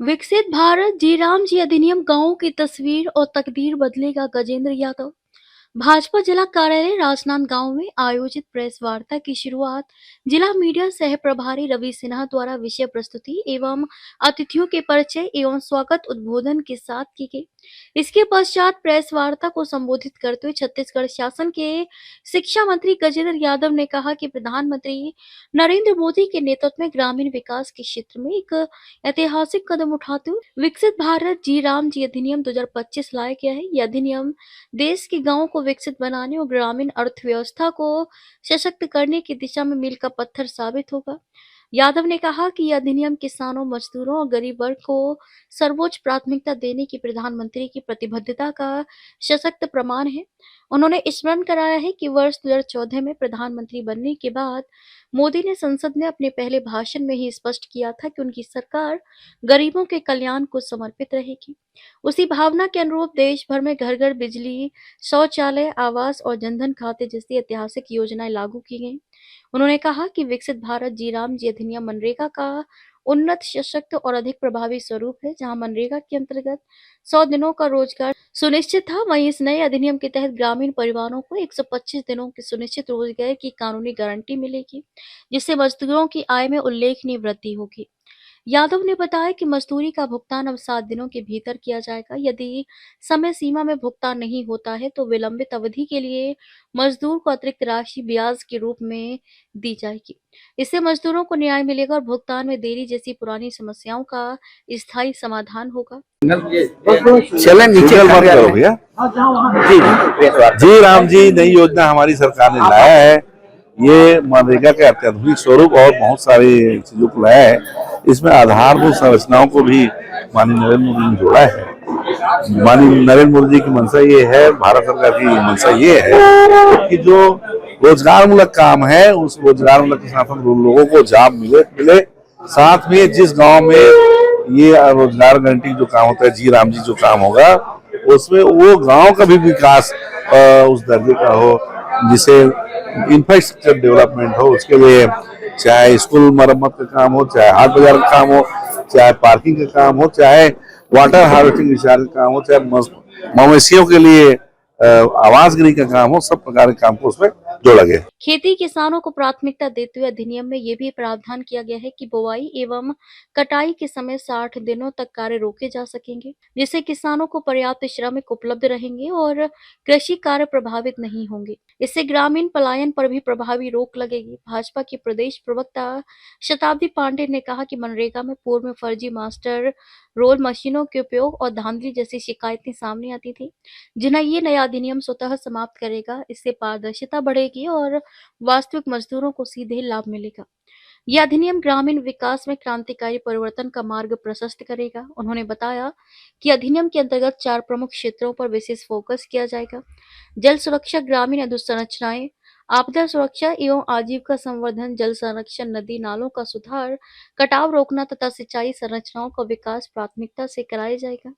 विकसित भारत जी राम जी अधिनियम गांवों की तस्वीर और तकदीर बदलेगा। गजेंद्र यादव। भाजपा जिला कार्यालय राजनांदगांव में आयोजित प्रेस वार्ता की शुरुआत जिला मीडिया सह प्रभारी रवि सिन्हा द्वारा विषय प्रस्तुति एवं अतिथियों के परिचय एवं स्वागत उद्बोधन के साथ की गई। इसके पश्चात प्रेस वार्ता को संबोधित करते हुए छत्तीसगढ़ शासन के शिक्षा मंत्री गजेंद्र यादव ने कहा कि प्रधानमंत्री नरेंद्र मोदी के नेतृत्व में ग्रामीण विकास के क्षेत्र में एक ऐतिहासिक कदम उठाते हुए विकसित भारत जी राम जी अधिनियम 2025 लाया गया है। यह अधिनियम देश के गांवों को विकसित बनाने और ग्रामीण अर्थव्यवस्था को सशक्त करने की दिशा में मील का पत्थर साबित होगा। यादव ने कहा कि यह अधिनियम किसानों, मजदूरों और गरीब वर्ग को सर्वोच्च प्राथमिकता देने की प्रधानमंत्री की प्रतिबद्धता का सशक्त प्रमाण है। उन्होंने स्मरण कराया है कि वर्ष 2014 में प्रधानमंत्री बनने के बाद मोदी ने संसद में अपने पहले भाषण में ही स्पष्ट किया था कि उनकी सरकार गरीबों के कल्याण को समर्पित रहेगी। उसी भावना के अनुरूप देश भर में घर घर बिजली, शौचालय, आवास और जनधन खाते जैसी ऐतिहासिक योजनाएं लागू की गई। उन्होंने कहा कि विकसित भारत जी राम जी अधिनियम मनरेगा का उन्नत, सशक्त और अधिक प्रभावी स्वरूप है। जहां मनरेगा के अंतर्गत 100 दिनों का रोजगार सुनिश्चित था, वहीं इस नए अधिनियम के तहत ग्रामीण परिवारों को 125 दिनों की सुनिश्चित रोजगार की कानूनी गारंटी मिलेगी, जिससे मजदूरों की आय में उल्लेखनीय वृद्धि होगी। यादव ने बताया कि मजदूरी का भुगतान अब 7 दिनों के भीतर किया जाएगा। यदि समय सीमा में भुगतान नहीं होता है तो विलंबित अवधि के लिए मजदूर को अतिरिक्त राशि ब्याज के रूप में दी जाएगी। इससे मजदूरों को न्याय मिलेगा और भुगतान में देरी जैसी पुरानी समस्याओं का स्थायी समाधान होगा। चले नीचे मत करो भैया। जी राम जी नई योजना हमारी सरकार ने लाया है। ये मनरेगा के अत्याधुनिक स्वरूप और बहुत सारी चीजों को लाया है। इसमें आधारभूत संरचनाओं को भी माननीय नरेंद्र मोदी ने जोड़ा है। माननीय नरेंद्र मोदी जी की मंशा ये है, भारत सरकार की मंशा ये है कि जो रोजगार मूलक काम है उस रोजगार मूलक के साथ लोगों को जॉब मिले। साथ में जिस गांव में ये रोजगार गारंटी जो काम होता है, जी राम जी जो काम होगा, उसमें वो गांव का भी विकास उस दर्जे का हो जिसे इंफ्रास्ट्रक्चर डेवलपमेंट हो। उसके लिए चाहे स्कूल मरम्मत का काम हो, चाहे हाट बाजार का काम हो, चाहे पार्किंग का काम हो, चाहे वाटर हार्वेस्टिंग रिचार्ज का काम हो, चाहे मवेशियों के लिए आवास गृह का काम हो, सब प्रकार के काम को उसमें जोड़ा गया। खेती किसानों को प्राथमिकता देते हुए अधिनियम में यह भी प्रावधान किया गया है कि बुवाई एवं कटाई के समय 60 दिनों तक कार्य रोके जा सकेंगे, जिससे किसानों को पर्याप्त श्रमिक उपलब्ध रहेंगे और कृषि कार्य प्रभावित नहीं होंगे। इससे ग्रामीण पलायन पर भी प्रभावी रोक लगेगी। भाजपा के प्रदेश प्रवक्ता शताब्दी पांडे ने कहा कि मनरेगा में पूर्व में फर्जी मास्टर रोल मशीनों के उपयोग और धांधली जैसी शिकायतें सामने आती थी, जिन्हें ये नया अधिनियम स्वतः समाप्त करेगा। इससे पारदर्शिता बढ़ेगी और वास्तविक मजदूरों को सीधे लाभ मिलेगा। यह अधिनियम ग्रामीण विकास में क्रांतिकारी परिवर्तन का मार्ग प्रशस्त करेगा। उन्होंने बताया कि अधिनियम के अंतर्गत 4 प्रमुख क्षेत्रों पर विशेष फोकस किया जाएगा: जल सुरक्षा, ग्रामीण अधोसंरचनाएं, आपदा सुरक्षा एवं आजीविका संवर्धन, जल संरक्षण, नदी नालों का सुधार, कटाव रोकना तथा सिंचाई संरचनाओं का विकास प्राथमिकता से कराया जाएगा।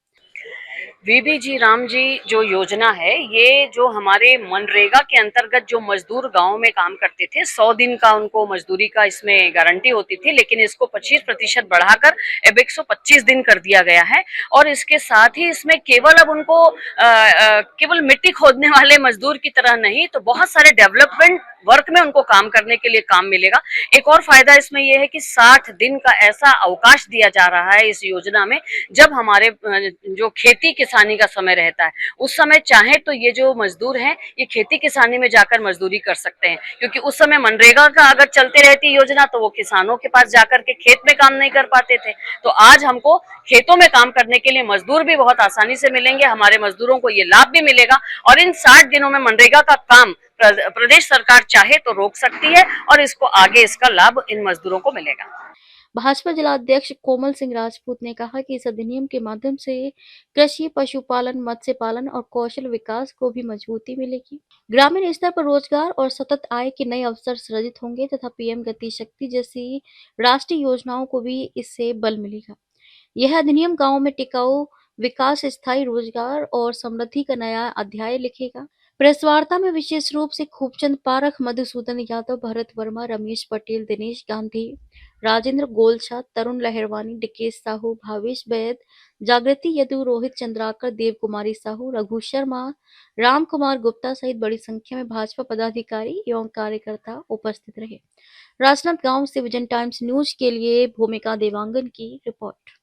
वीबीजी राम जी जो योजना है, ये जो हमारे मनरेगा के अंतर्गत जो मजदूर गांव में काम करते थे, 100 दिन का उनको मजदूरी का इसमें गारंटी होती थी, लेकिन इसको 25% बढ़ाकर अब 125 दिन कर दिया गया है। और इसके साथ ही इसमें केवल अब उनको केवल मिट्टी खोदने वाले मजदूर की तरह नहीं, तो बहुत सारे डेवलपमेंट वर्क में उनको काम करने के लिए काम मिलेगा। एक और फायदा इसमें यह है कि 60 दिन का ऐसा अवकाश दिया जा रहा है इस योजना में, जब हमारे जो खेती किसानी का समय रहता है, उस समय चाहे तो ये जो मजदूर हैं ये खेती किसानी में जाकर मजदूरी कर सकते हैं, क्योंकि उस समय मनरेगा का अगर चलते रहती योजना तो वो किसानों के पास जाकर के खेत में काम नहीं कर पाते थे। तो आज हमको खेतों में काम करने के लिए मजदूर भी बहुत आसानी से मिलेंगे, हमारे मजदूरों को ये लाभ भी मिलेगा। और इन 60 दिनों में मनरेगा का काम प्रदेश सरकार चाहे तो रोक सकती है और इसको आगे इसका लाभ इन मजदूरों को मिलेगा। भाजपा जिला अध्यक्ष कोमल सिंह राजपूत ने कहा कि इस अधिनियम के माध्यम से कृषि, पशुपालन, मत्स्य पालन और कौशल विकास को भी मजबूती मिलेगी। ग्रामीण स्तर पर रोजगार और सतत आय के नए अवसर सृजित होंगे तथा पीएम गति शक्ति जैसी राष्ट्रीय योजनाओं को भी इससे बल मिलेगा। यह अधिनियम गांवों में टिकाऊ विकास, स्थायी रोजगार और समृद्धि का नया अध्याय लिखेगा। प्रेस वार्ता में विशेष रूप से खूबचंद पारख, मधुसूदन यादव, भरत वर्मा, रमेश पटेल, दिनेश गांधी, राजेंद्र गोलछा, तरुण लहरवानी, डिकेश साहू, भावेश बैद, जागृति यदु, रोहित चंद्राकर, देव कुमारी साहू, रघु शर्मा, राम कुमार गुप्ता सहित बड़ी संख्या में भाजपा पदाधिकारी एवं कार्यकर्ता उपस्थित रहे। राजनांदगांव से विजन टाइम्स न्यूज के लिए भूमिका देवांगन की रिपोर्ट।